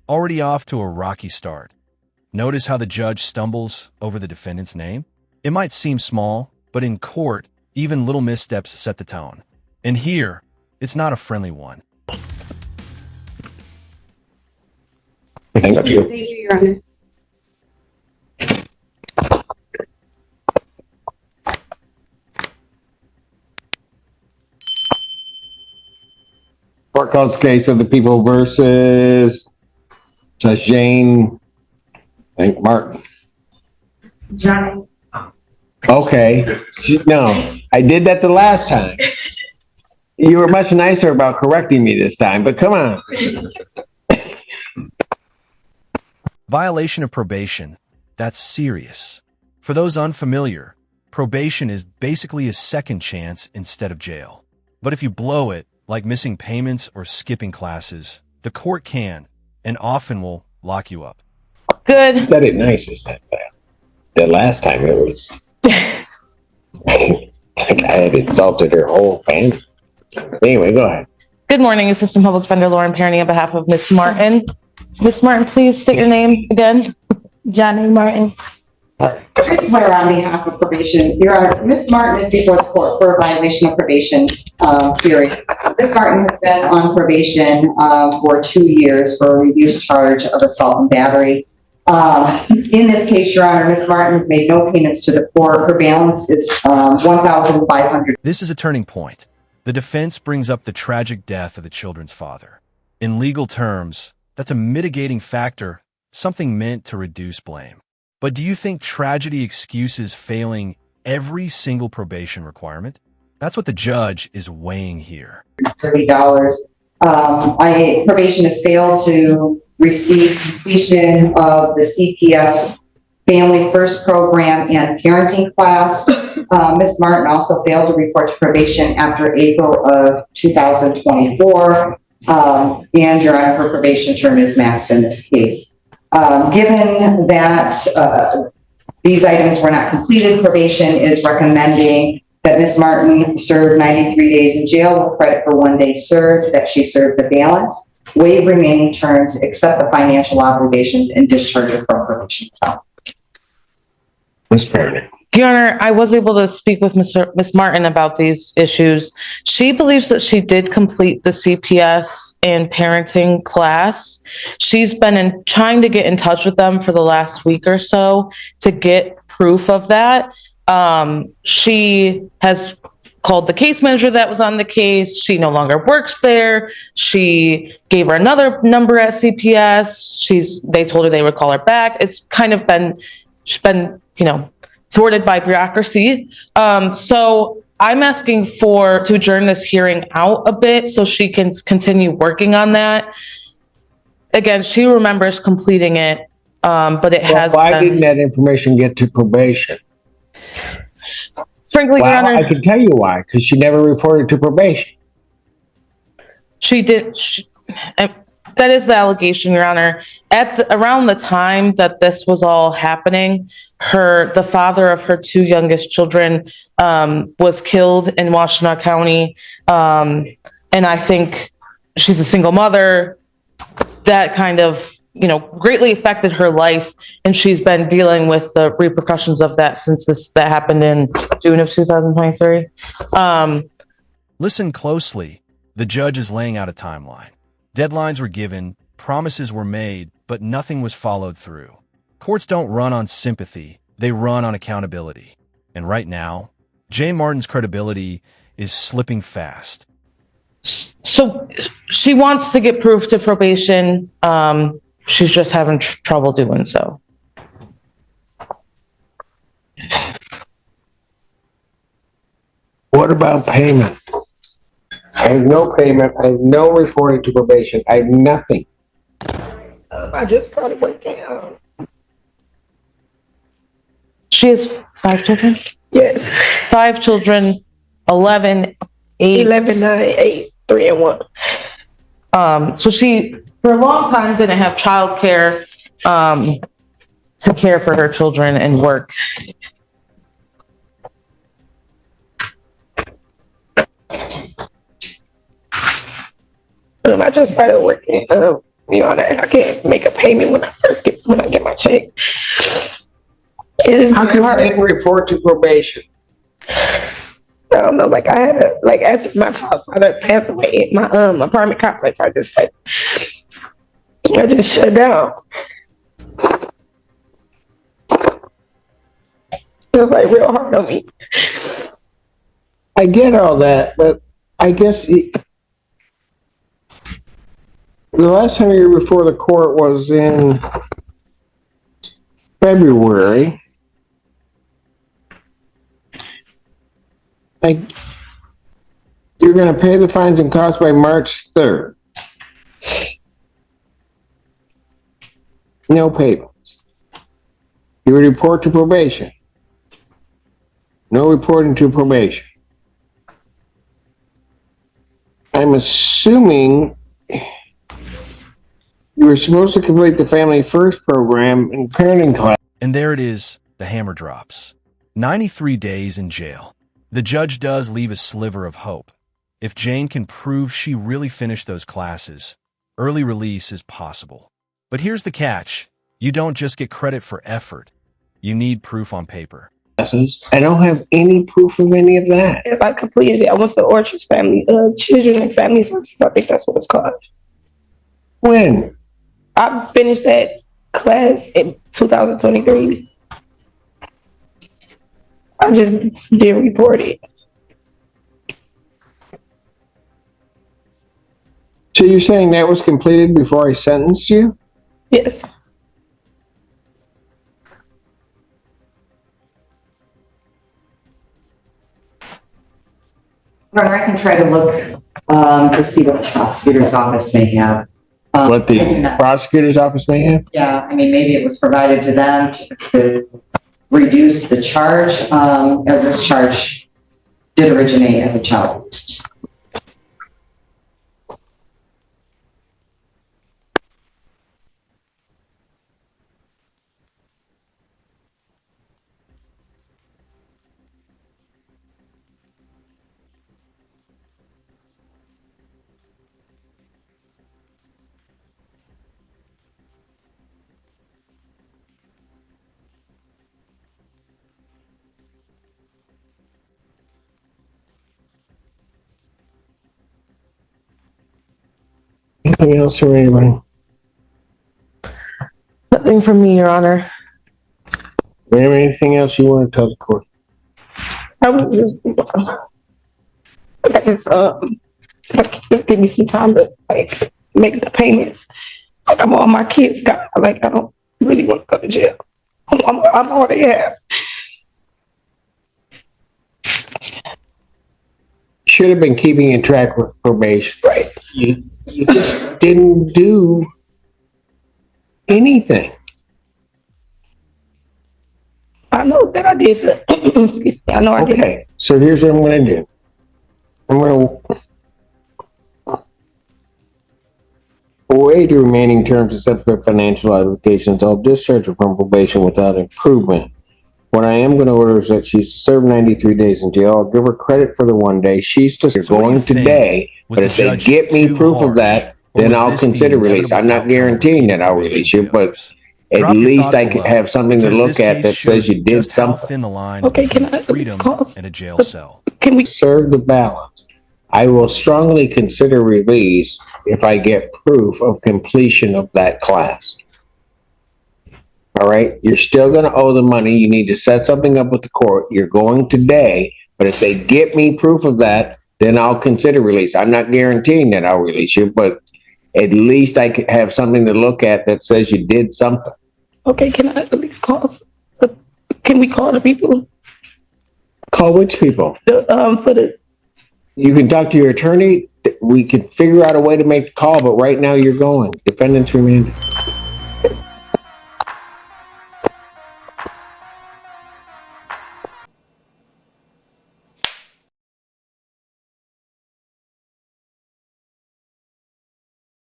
already off to a rocky start. Notice how the judge stumbles over the defendant's name? It might seem small, but in court, even little missteps set the tone. And here, it's not a friendly one. Thank you. Thank you, Your Honor. Court calls case of the people versus Judge Jane, I think Martin. Johnny. Okay. No, I did that the last time. You were much nicer about correcting me this time, but come on. Violation of probation. That's serious. For those unfamiliar, probation is basically a second chance instead of jail. But if you blow it, like missing payments or skipping classes, the court can, and often will, lock you up. Good. You said it nice this time. The last time it was like I had insulted her whole family. Anyway, go ahead. Good morning, Assistant Public Defender Lauren Perny on behalf of Ms. Martin. Ms. Martin, please state your name again. Johnny Martin. Chris Ware on behalf of probation. Your Honor, Ms. Martin is before the court for a violation of probation hearing. Ms. Martin has been on probation for 2 years for a reduced charge of assault and battery. In this case, Your Honor, Ms. Martin has made no payments to the court. Her balance is $1,500. This is a turning point. The defense brings up the tragic death of the children's father. In legal terms, that's a mitigating factor, something meant to reduce blame. But do you think tragedy excuses failing every single probation requirement? That's what the judge is weighing here. $30. Probation has failed to receive completion of the CPS Family First program and parenting class. Ms. Martin also failed to report to probation after April of 2024. And Your Honor, her probation term is maxed in this case. Given that these items were not completed, probation is recommending that Ms. Martin serve 93 days in jail with credit for 1 day served, that she served the balance, waive remaining terms, accept the financial obligations, and discharge her from probation. Ms. Perny. Your Honor, I was able to speak with Ms. Martin about these issues. She believes that she did complete the CPS and parenting class. She's been trying to get in touch with them for the last week or so to get proof of that. She has called the case manager that was on the case. She no longer works there. She gave her another number at CPS. They told her they would call her back. It's kind of been, she's been, thwarted by bureaucracy. So I'm asking to adjourn this hearing out a bit so she can continue working on that. Again, she remembers completing it, but it has. Why didn't that information get to probation? Frankly, Your Honor, I can tell you why, because she never reported to probation. She did. That is the allegation, Your Honor. Around the time that this was all happening, the father of her 2 youngest children was killed in Washtenaw County. And I think she's a single mother. That kind of, greatly affected her life. And she's been dealing with the repercussions of that since that happened in June of 2023. Listen closely. The judge is laying out a timeline. Deadlines were given, promises were made, but nothing was followed through. Courts don't run on sympathy, they run on accountability. And right now, Jane Martin's credibility is slipping fast. So she wants to get proof to probation. She's just having trouble doing so. What about payment? I have no payment. I have no reporting to probation. I have nothing. I just started working out. She has 5 children? Yes. 5 children, 11, 8. 11, 9, 8, 3, and 1. So she, for a long time, didn't have childcare to care for her children and work. I just started working You know, I can't make a payment when I get my check. It's How come hard. you didn't report to probation? I don't know, like I had a, like after my child's father passed away in my apartment complex, I just shut down. It was like real hard on me. I get all that, but I guess the last time you were before the court was in February. Like, you're going to pay the fines and costs by March 3rd. No payments. You would report to probation. No reporting to probation. I'm assuming you were supposed to complete the Family First program in parenting class. And there it is, the hammer drops. 93 days in jail. The judge does leave a sliver of hope. If Jane can prove she really finished those classes, early release is possible. But here's the catch. You don't just get credit for effort. You need proof on paper. I don't have any proof of any of that. As I completed it, I went to Orchard's Family, Children and Family Services. I think that's what it's called. When? I finished that class in 2023. I just didn't report it. So you're saying that was completed before I sentenced you? Yes. Or I can try to look to see what the prosecutor's office may have. What the prosecutor's office may have? Yeah, I mean, maybe it was provided to them to reduce the charge, as this charge did originate as a child. Anything else from anybody? Nothing from me, Your Honor. Do you have anything else you want to tell the court? I was just give me some time to make the payments. I'm all my kids got. I don't really want to go to jail. I'm all they have. Should have been keeping in track with probation. Right. You just didn't do anything. I know that I did the, I know I did. Okay, so here's what I'm going to do. I'm going to waive the remaining terms except for financial obligations. I'll discharge her from probation without improvement. What I am going to order is that she's to serve 93 days in jail. I'll give her credit for the 1 day. She's to going today, but if they get me proof of that, then I'll consider release. I'm not guaranteeing that I'll release you, but at least I could have something to look at that says you did something. Okay, can I freedom and a jail cell? Can we Serve the balance. I will strongly consider release if I get proof of completion of that class. All right, you're still going to owe the money. You need to set something up with the court. You're going today, but if they get me proof of that, then I'll consider release. I'm not guaranteeing that I'll release you, but at least I could have something to look at that says you did something. Okay, can I at least call? Can we call the people? Call which people? For the. You can talk to your attorney. We could figure out a way to make the call, but right now you're going. Defendant's remanded.